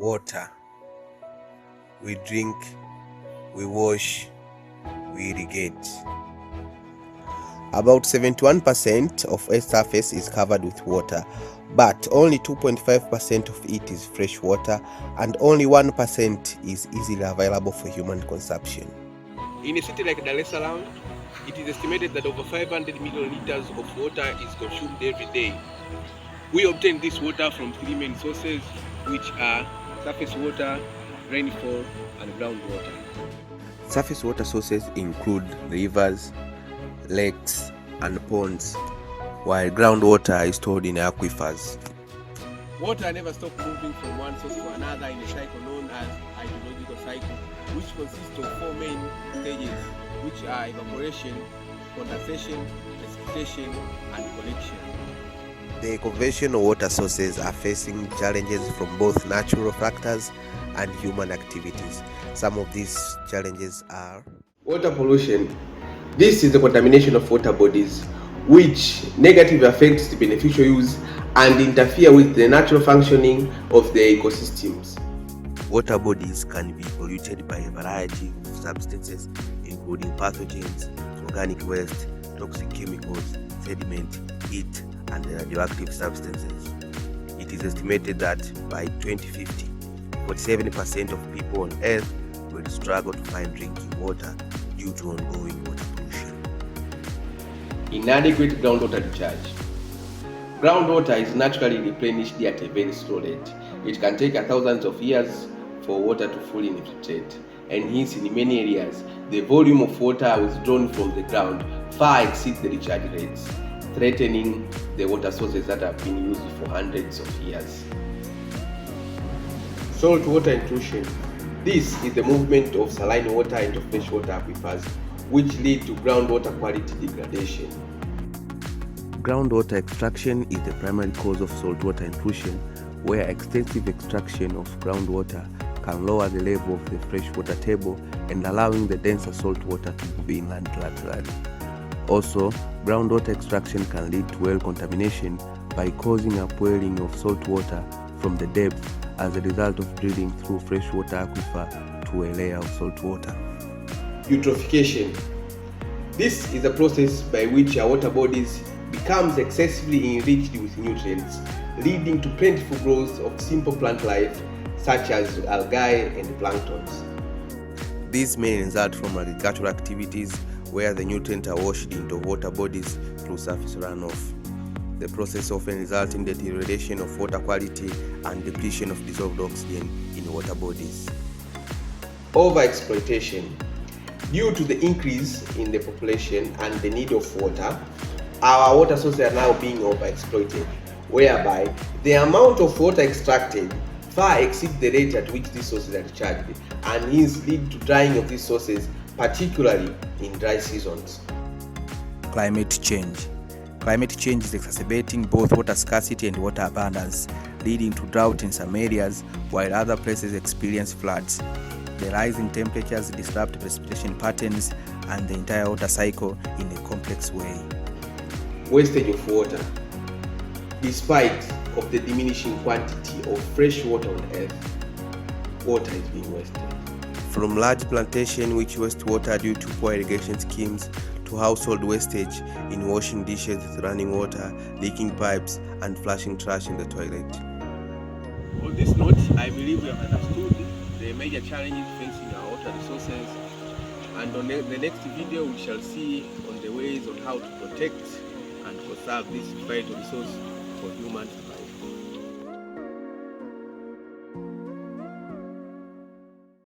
water. We drink, we wash, we irrigate. About 71% of Earth's surface is covered with water, but only 2.5% of it is fresh water, and only 1% is easily available for human consumption. In a city like Dar es Salaam, it is estimated that over 500 million liters of water is consumed every day. We obtain this water from three main sources, which are surface water, rainfall, and groundwater. Surface water sources include rivers, lakes, and ponds, while groundwater is stored in aquifers. Water never stops moving from one source to another in a cycle known as hydrological cycle, which consists of four main stages, which are evaporation, condensation, precipitation, and collection. The conventional water sources are facing challenges from both natural factors and human activities. Some of these challenges are water pollution. This is the contamination of water bodies, which negatively affects the beneficial use and interfere with the natural functioning of the ecosystems. Water bodies can be polluted by a variety of substances, including pathogens, organic waste, toxic chemicals, sediment, heat, and radioactive substances. It is estimated that by 2050, 47% of people on Earth will struggle to find drinking water due to ongoing water pollution. Inadequate groundwater recharge. Groundwater is naturally replenished at a very slow rate. It can take thousands of years for water to fully infiltrate, and hence in many areas, the volume of water withdrawn from the ground far exceeds the recharge rates, threatening the water sources that have been used for hundreds of years. Salt water intrusion. This is the movement of saline water into freshwater aquifers, which lead to groundwater quality degradation. Groundwater extraction is the primary cause of saltwater intrusion, where extensive extraction of groundwater can lower the level of the freshwater table and allowing the denser salt water to move inland laterally. Also, groundwater extraction can lead to well contamination by causing upwelling of salt water from the depth as a result of drilling through freshwater aquifer to a layer of salt water. Eutrophication. This is a process by which our water bodies becomes excessively enriched with nutrients, leading to plentiful growth of simple plant life such as algae and planktons. These may result from agricultural activities where the nutrients are washed into water bodies through surface runoff. The process often results in the deterioration of water quality and depletion of dissolved oxygen in water bodies. Overexploitation. Due to the increase in the population and the need of water, our water sources are now being overexploited, whereby the amount of water extracted far exceeds the rate at which these sources are recharged, and hence lead to drying of these sources, particularly in dry seasons. Climate change. Climate change is exacerbating both water scarcity and water abundance, leading to drought in some areas while other places experience floods. The rising temperatures disrupt precipitation patterns and the entire water cycle in a complex way. Wastage of water. Despite of the diminishing quantity of fresh water on Earth, water is being wasted. From large plantations which waste water due to poor irrigation schemes, to household wastage in washing dishes with running water, leaking pipes, and flushing trash in the toilet. On this note, I believe we have understood the major challenges facing our water resources, and on the next video we shall see on the ways on how to protect and conserve this vital resource for humans.